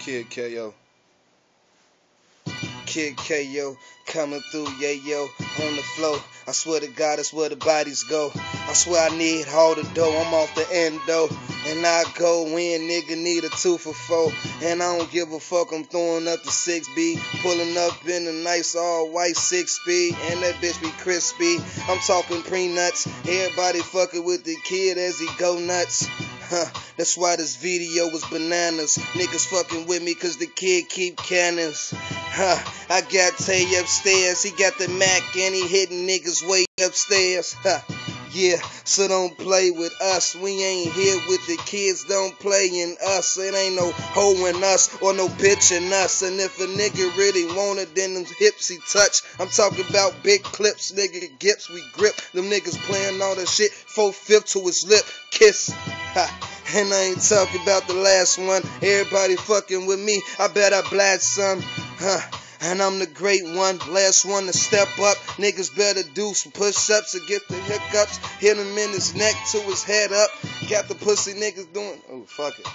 Kid KO. Kid KO coming through, yeah, yo, on the floor. I swear to God, that's where the bodies go. I swear I need all the dough, I'm off the endo. And I go in, nigga need a 2 for 4. And I don't give a fuck, I'm throwing up the 6B. Pulling up in a nice all-white 6-speed. And that bitch be crispy. I'm talking pre-nuts. Everybody fucking with the kid as he go nuts. That's why this video was bananas. Niggas fucking with me cause the kid keep cannons. I got Tay upstairs, he got the Mac and he hitting niggas way upstairs. Yeah, so don't play with us. We ain't here with the kids, don't play in us. It ain't no hoe in us or no bitch in us. And if a nigga really want it, then them hips he touch. I'm talking about big clips, nigga, gips we grip. Them niggas playing all that shit, 4/5 to his lip, kiss. And I ain't talking about the last one. Everybody fucking with me, I bet I blast some. And I'm the great one, last one to step up. Niggas better do some push-ups to get the hiccups. Hit him in his neck to his head up. Got the pussy niggas doing, oh fuck it.